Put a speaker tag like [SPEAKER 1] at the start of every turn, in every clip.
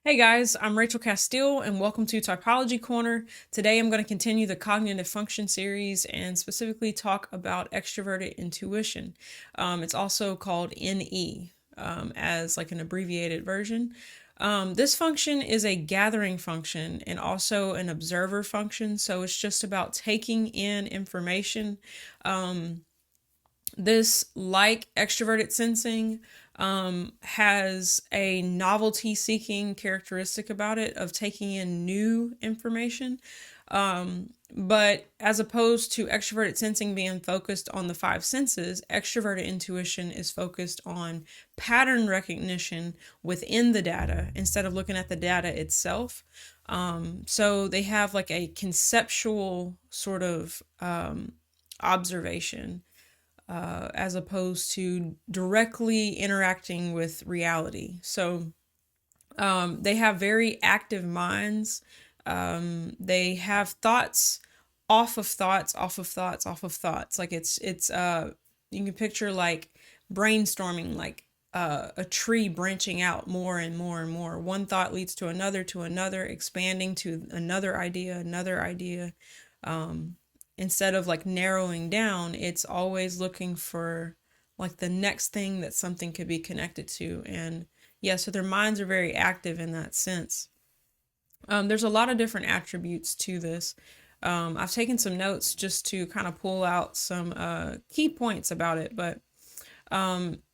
[SPEAKER 1] Hey guys, I'm Rachel Castile and welcome to Typology Corner. Today I'm going to continue the cognitive function series and specifically talk about extroverted intuition. It's also called NE as like an abbreviated version. This function is a gathering function and also an observer function, so it's just about taking in information. This, like extroverted sensing, has a novelty seeking characteristic about it of taking in new information. But as opposed to extroverted sensing being focused on the five senses, extroverted intuition is focused on pattern recognition within the data instead of looking at the data itself. So they have like a conceptual sort of observation as opposed to directly interacting with reality. So they have very active minds. They have thoughts off of thoughts, off of thoughts, off of thoughts. Like it's you can picture like brainstorming, like a tree branching out more and more and more. One thought leads to another, expanding to another idea, another idea. Instead of like narrowing down, it's always looking for like the next thing that something could be connected to. And yeah, so their minds are very active in that sense. There's a lot of different attributes to this. I've taken some notes just to kind of pull out some key points about it, but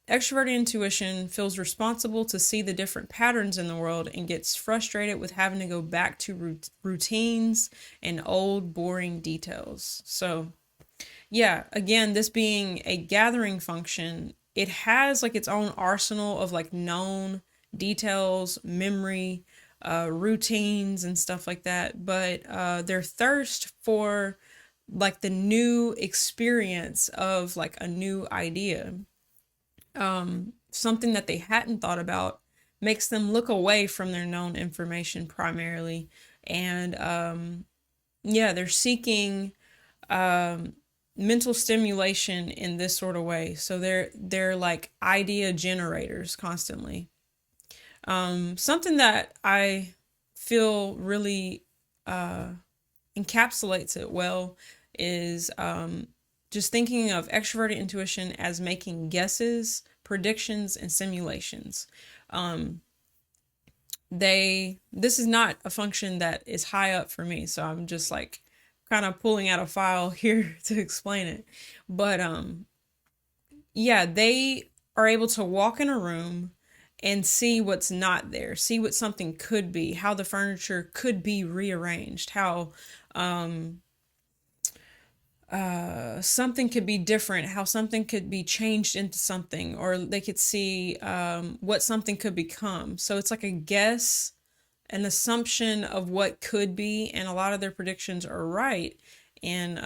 [SPEAKER 1] extroverted intuition feels responsible to see the different patterns in the world and gets frustrated with having to go back to routines and old, boring details. So, yeah, again, this being a gathering function, it has like its own arsenal of like known details, memory, routines, and stuff like that. But their thirst for like the new experience of like a new idea, something that they hadn't thought about, makes them look away from their known information primarily. And yeah, they're seeking mental stimulation in this sort of way. So they're like idea generators constantly. Something that I feel really encapsulates it well is just thinking of extroverted intuition as making guesses, predictions, and simulations. Um, this is not a function that is high up for me, so I'm just like kind of pulling out a file here to explain it. But yeah, they are able to walk in a room and see what's not there, see what something could be, how the furniture could be rearranged, how something could be different, how something could be changed into something, or they could see what something could become. So it's like a guess, an assumption of what could be, and a lot of their predictions are right. And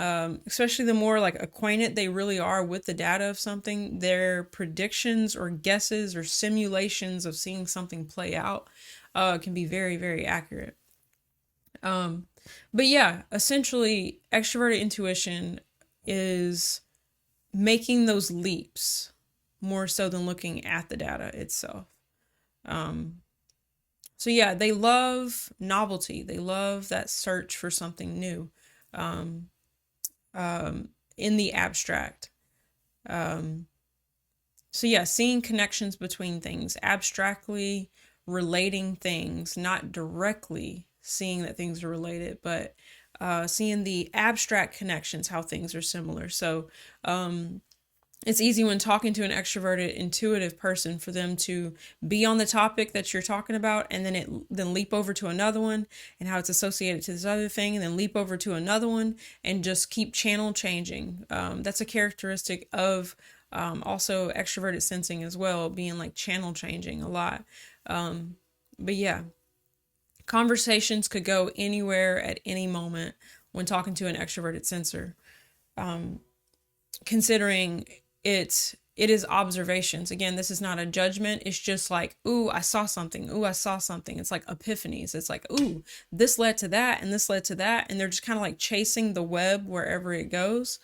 [SPEAKER 1] especially the more like acquainted they really are with the data of something, their predictions or guesses or simulations of seeing something play out can be very, very accurate. But yeah, essentially, extroverted intuition is making those leaps more so than looking at the data itself. Um, so yeah, they love novelty. They love that search for something new um, in the abstract. Um, so yeah, seeing connections between things, abstractly relating things, not directly seeing that things are related, but seeing the abstract connections, how things are similar. So it's easy when talking to an extroverted, intuitive person for them to be on the topic that you're talking about, and then leap over to another one and how it's associated to this other thing, and then leap over to another one and just keep channel changing. That's a characteristic of also extroverted sensing as well, being like channel changing a lot. But yeah, conversations could go anywhere at any moment when talking to an extroverted sensor, considering it is observations. Again, this is not a judgment. It's just like, ooh, I saw something. Ooh, I saw something. It's like epiphanies. It's like, ooh, this led to that and this led to that. And they're just kind of like chasing the web wherever it goes.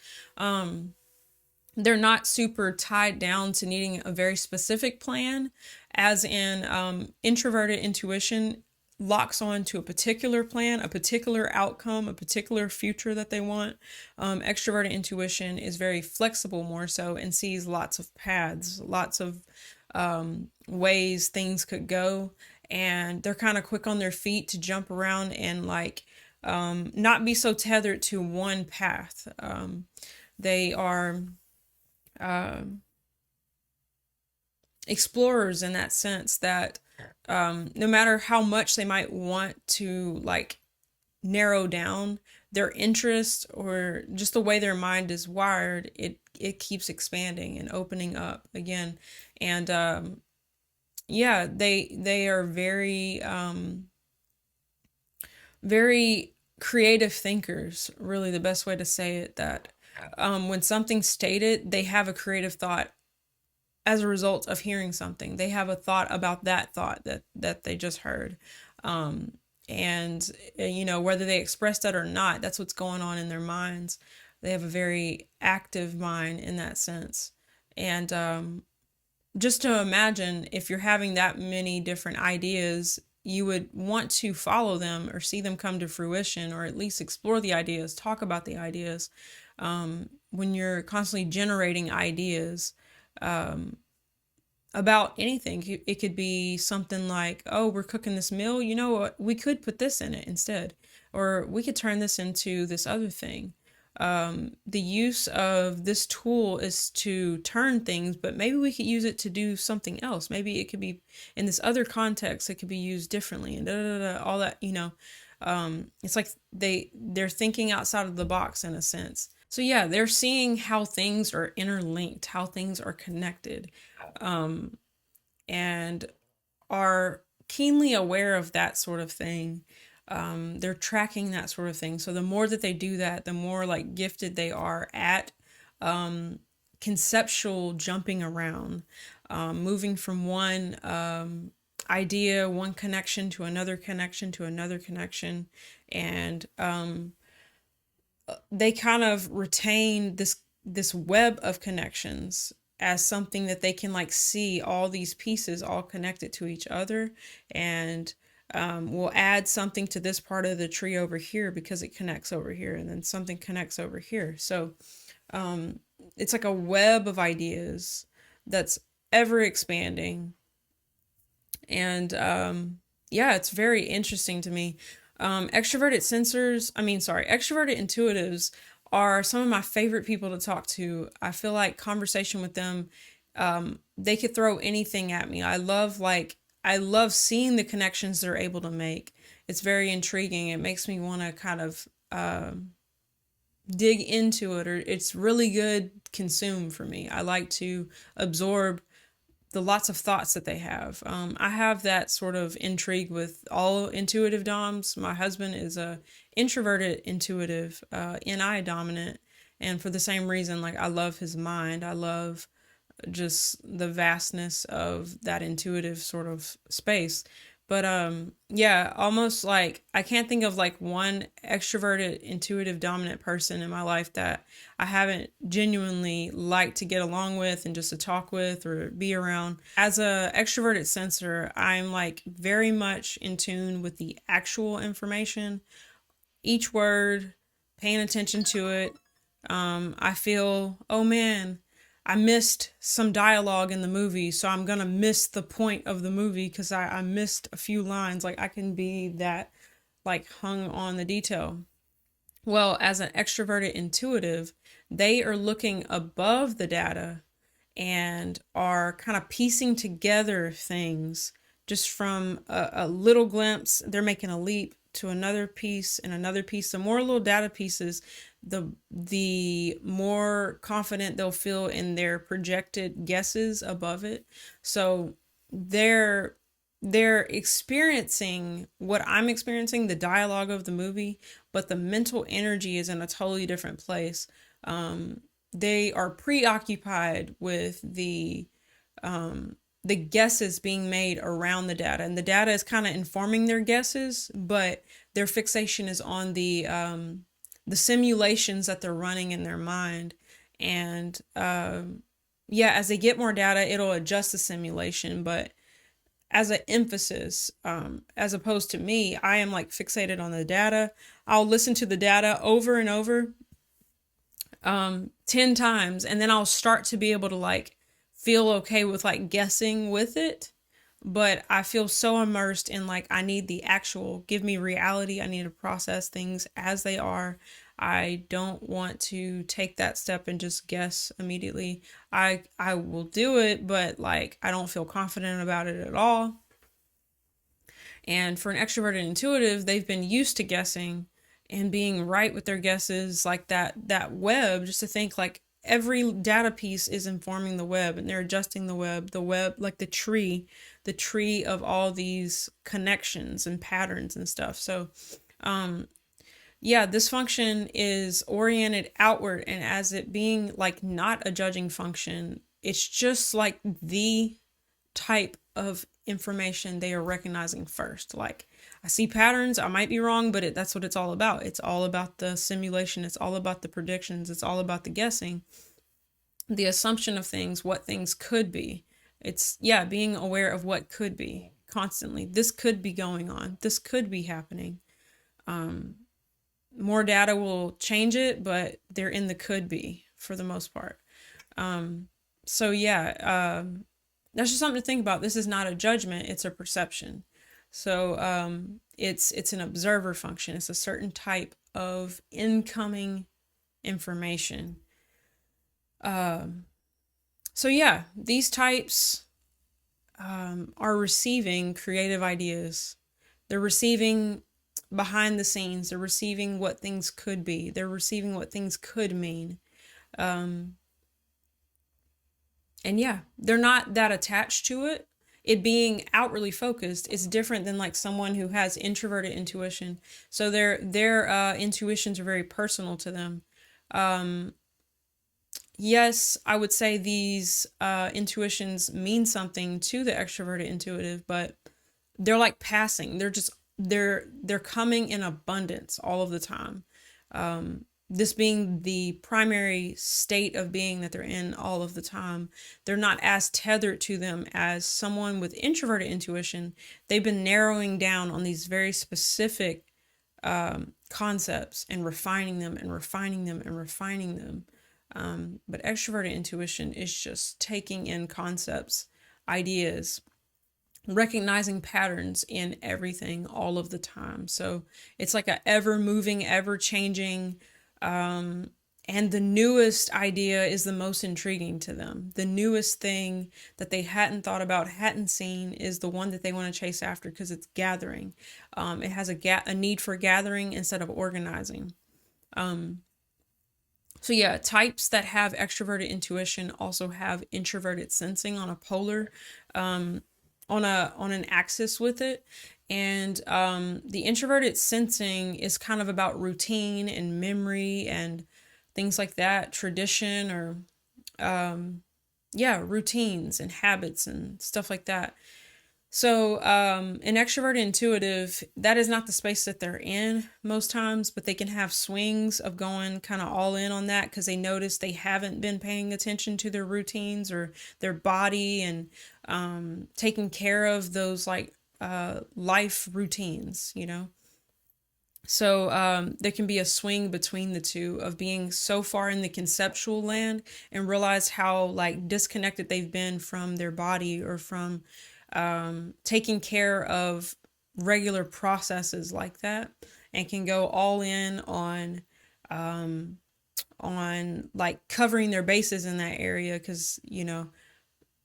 [SPEAKER 1] They're not super tied down to needing a very specific plan, as in introverted intuition locks on to a particular plan, a particular outcome, a particular future that they want. Extroverted intuition is very flexible more so and sees lots of paths, lots of ways things could go. And they're kind of quick on their feet to jump around and like not be so tethered to one path. They are explorers in that sense that no matter how much they might want to like narrow down their interest or just the way their mind is wired, it keeps expanding and opening up again. And yeah, they are very creative thinkers, really the best way to say it, that when something's stated, they have a creative thought as a result of hearing something. They have a thought about that thought that they just heard. And you know, whether they express that or not, that's what's going on in their minds. They have a very active mind in that sense. And just to imagine, if you're having that many different ideas, you would want to follow them or see them come to fruition, or at least explore the ideas, talk about the ideas. When you're constantly generating ideas about anything, it could be something like, oh, we're cooking this meal, you know what, we could put this in it instead, or we could turn this into this other thing. The use of this tool is to turn things, but maybe we could use it to do something else. Maybe it could be in this other context, it could be used differently, and all that, you know. It's like they're thinking outside of the box in a sense. So yeah, they're seeing how things are interlinked, how things are connected, and are keenly aware of that sort of thing. They're tracking that sort of thing. So the more that they do that, the more like gifted they are at conceptual jumping around, moving from one idea, one connection to another connection to another connection. And they kind of retain this web of connections as something that they can like see all these pieces all connected to each other, and we'll add something to this part of the tree over here because it connects over here, and then something connects over here. So it's like a web of ideas that's ever expanding. And yeah, it's very interesting to me. Extroverted intuitives are some of my favorite people to talk to. I feel like conversation with them, they could throw anything at me. I love seeing the connections they're able to make. It's very intriguing. It makes me want to kind of dig into it, or it's really good consume for me. I like to absorb the lots of thoughts that they have. I have that sort of intrigue with all intuitive doms. My husband is a introverted intuitive, NI dominant, and for the same reason, like I love his mind. I love just the vastness of that intuitive sort of space. But yeah, almost like I can't think of like one extroverted intuitive dominant person in my life that I haven't genuinely liked to get along with and just to talk with or be around. As a extroverted sensor, I'm like very much in tune with the actual information, each word, paying attention to it. I feel, oh man, I missed some dialogue in the movie, so I'm gonna miss the point of the movie because I missed a few lines. Like I can be that like hung on the detail. Well, as an extroverted intuitive, they are looking above the data and are kind of piecing together things just from a little glimpse. They're making a leap to another piece and another piece. The more little data pieces, the more confident they'll feel in their projected guesses above it. So they're experiencing what I'm experiencing, the dialogue of the movie, but the mental energy is in a totally different place. They are preoccupied with the guesses being made around the data, and the data is kind of informing their guesses, but their fixation is on the simulations that they're running in their mind. And yeah, as they get more data, it'll adjust the simulation, but as an emphasis, as opposed to me. I am like fixated on the data. I'll listen to the data over and over, 10 times, and then I'll start to be able to like feel okay with like guessing with it. But I feel so immersed in like, I need the actual, give me reality. I need to process things as they are. I don't want to take that step and just guess immediately. I will do it, but like I don't feel confident about it at all. And for an extroverted intuitive, they've been used to guessing and being right with their guesses, like that web, just to think like every data piece is informing the web, and they're adjusting the web like the tree of all these connections and patterns and stuff. So yeah, this function is oriented outward, and as it being like not a judging function, it's just like the type of information they are recognizing first. Like, I see patterns, I might be wrong, but that's what it's all about. It's all about the simulation, it's all about the predictions, it's all about the guessing, the assumption of things, what things could be. It's, yeah, being aware of what could be constantly. This could be going on, this could be happening. More data will change it, but they're in the could be for the most part. So yeah, that's just something to think about. This is not a judgment, it's a perception. So it's an observer function. It's a certain type of incoming information. So yeah, these types are receiving creative ideas. They're receiving behind the scenes. They're receiving what things could be. They're receiving what things could mean. And yeah, they're not that attached to it. It being outwardly focused is different than like someone who has introverted intuition. So their intuitions are very personal to them. Yes, I would say these intuitions mean something to the extroverted intuitive, but they're like passing. They're coming in abundance all of the time. This being the primary state of being that they're in all of the time, they're not as tethered to them as someone with introverted intuition. They've been narrowing down on these very specific concepts and refining them and refining them and refining them. But extroverted intuition is just taking in concepts, ideas, recognizing patterns in everything all of the time. So it's like a ever moving, ever changing, and the newest idea is the most intriguing to them. The newest thing that they hadn't thought about, hadn't seen, is the one that they want to chase after because it's gathering. It has a need for gathering instead of organizing. So yeah, types that have extroverted intuition also have introverted sensing on a polar, on an axis with it. And the introverted sensing is kind of about routine and memory and things like that, tradition, or routines and habits and stuff like that. So an extroverted intuitive, that is not the space that they're in most times, but they can have swings of going kind of all in on that because they notice they haven't been paying attention to their routines or their body and taking care of those like life routines, you know. So there can be a swing between the two of being so far in the conceptual land and realize how like disconnected they've been from their body or from taking care of regular processes like that, and can go all in on like covering their bases in that area because, you know,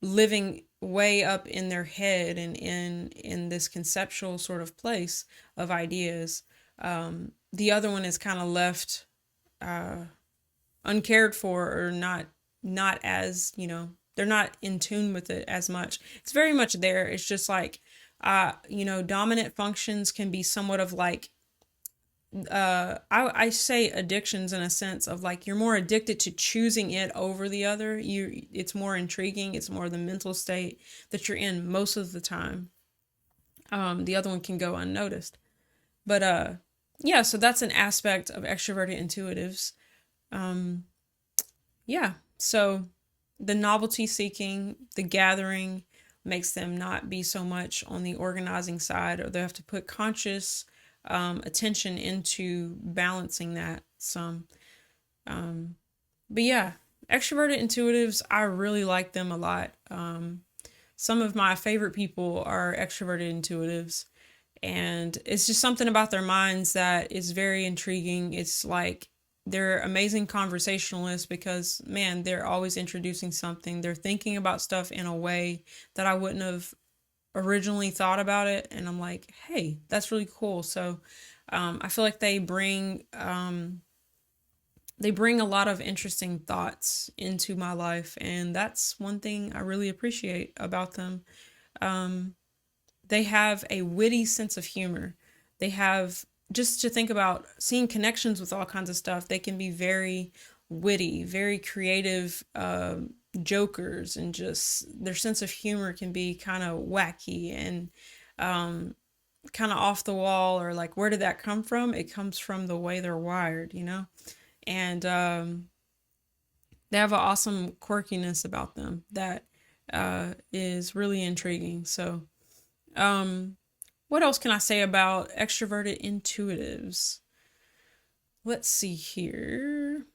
[SPEAKER 1] living way up in their head and in this conceptual sort of place of ideas. The other one is kind of left uncared for, or not as, you know, they're not in tune with it as much. It's very much there. It's just like, you know, dominant functions can be somewhat of like, I say addictions in a sense of like, you're more addicted to choosing it over the other. It's more intriguing. It's more the mental state that you're in most of the time. The other one can go unnoticed. But yeah, so that's an aspect of extroverted intuitives. Yeah, so the novelty seeking, the gathering, makes them not be so much on the organizing side, or they have to put conscious attention into balancing that some. But yeah, extroverted intuitives, I really like them a lot. Some of my favorite people are extroverted intuitives, and it's just something about their minds that is very intriguing. It's like they're amazing conversationalists because, man, they're always introducing something. They're thinking about stuff in a way that I wouldn't have originally thought about it. And I'm like, hey, that's really cool. So I feel like they bring a lot of interesting thoughts into my life, and that's one thing I really appreciate about them. They have a witty sense of humor. They have, just to think about seeing connections with all kinds of stuff, they can be very witty, very creative jokers, and just their sense of humor can be kind of wacky and kind of off the wall, or like, where did that come from? It comes from the way they're wired, you know? And they have an awesome quirkiness about them that is really intriguing. So, what else can I say about extroverted intuitives? Let's see here.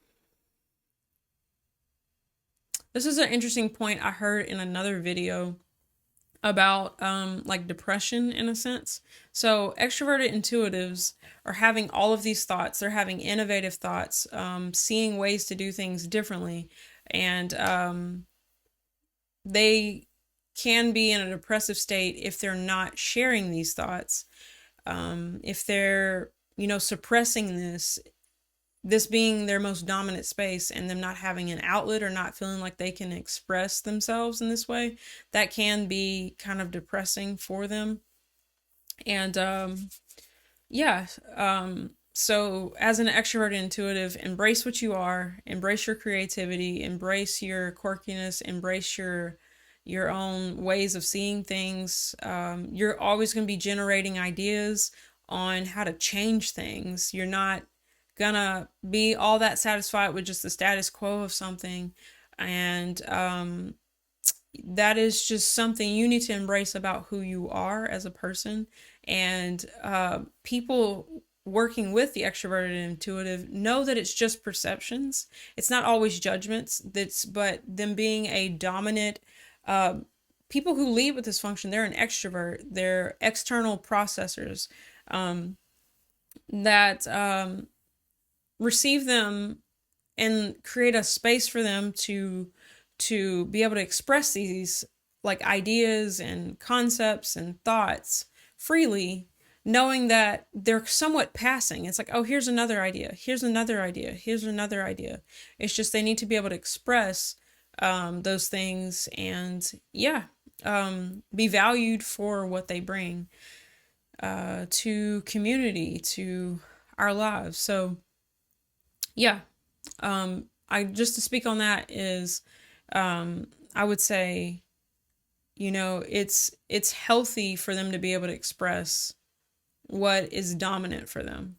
[SPEAKER 1] This is an interesting point I heard in another video about like depression in a sense. So extroverted intuitives are having all of these thoughts. They're having innovative thoughts, seeing ways to do things differently, and they can be in a depressive state if they're not sharing these thoughts. If they're, suppressing this being their most dominant space, and them not having an outlet or not feeling like they can express themselves in this way, that can be kind of depressing for them. And yeah, so as an extroverted intuitive, embrace what you are, embrace your creativity, embrace your quirkiness, embrace your own ways of seeing things. You're always going to be generating ideas on how to change things. You're not gonna be all that satisfied with just the status quo of something, and that is just something you need to embrace about who you are as a person. And people working with the extroverted and intuitive know that it's just perceptions. It's not always judgments. But them being a dominant people who lead with this function, they're an extrovert. They're external processors that receive them and create a space for them to be able to express these like ideas and concepts and thoughts freely, knowing that they're somewhat passing. It's like, oh, here's another idea, here's another idea, here's another idea. It's just they need to be able to express those things, and yeah, be valued for what they bring to community, to our lives. So yeah, I just to speak on that is, I would say, it's healthy for them to be able to express what is dominant for them.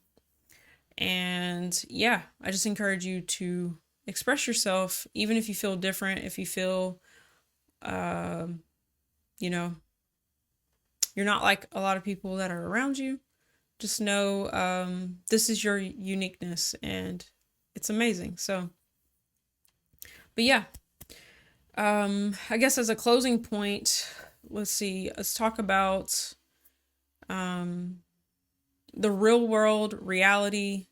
[SPEAKER 1] And yeah, I just encourage you to express yourself, even if you feel different, if you feel, you know, you're not like a lot of people that are around you. Just know this is your uniqueness, and it's amazing. So, but yeah, I guess as a closing point, let's talk about the real world reality.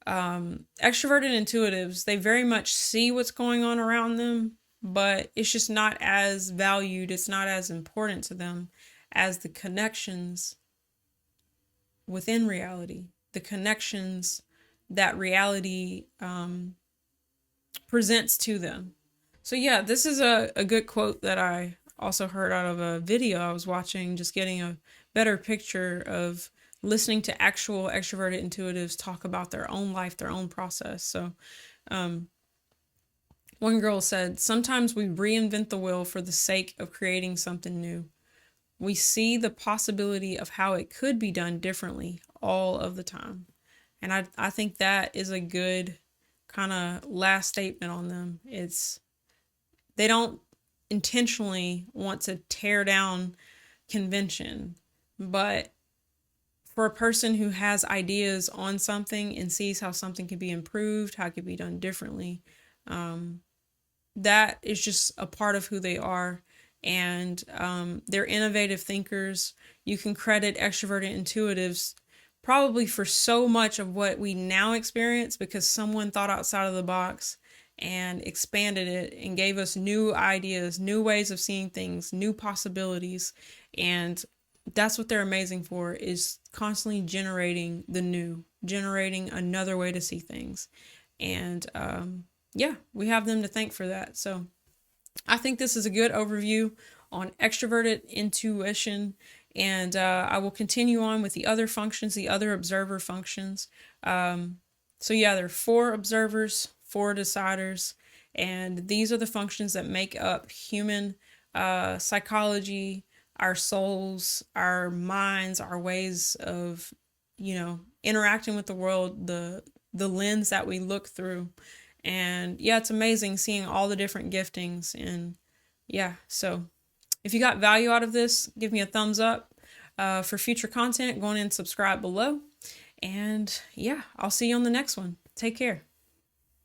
[SPEAKER 1] Extroverted intuitives, they very much see what's going on around them, but it's just not as valued, it's not as important to them as the connections within reality, the connections that reality presents to them. So yeah, this is a good quote that I also heard out of a video I was watching, just getting a better picture of listening to actual extroverted intuitives talk about their own life, their own process. So one girl said, sometimes we reinvent the wheel for the sake of creating something new. We see the possibility of how it could be done differently all of the time. And I think that is a good kind of last statement on them. They don't intentionally want to tear down convention. But for a person who has ideas on something and sees how something can be improved, how it can be done differently, that is just a part of who they are. And they're innovative thinkers. You can credit extroverted intuitives probably for so much of what we now experience because someone thought outside of the box and expanded it and gave us new ideas, new ways of seeing things, new possibilities. And that's what they're amazing for, is constantly generating the new, generating another way to see things. And yeah, we have them to thank for that. So I think this is a good overview on extroverted intuition. And I will continue on with the other functions, the other observer functions. So yeah, there are 4 observers, 4 deciders, and these are the functions that make up human psychology, our souls, our minds, our ways of, interacting with the world, the lens that we look through. And yeah, it's amazing seeing all the different giftings. And yeah, so if you got value out of this, give me a thumbs up. For future content, go on and subscribe below. And yeah, I'll see you on the next one. Take care.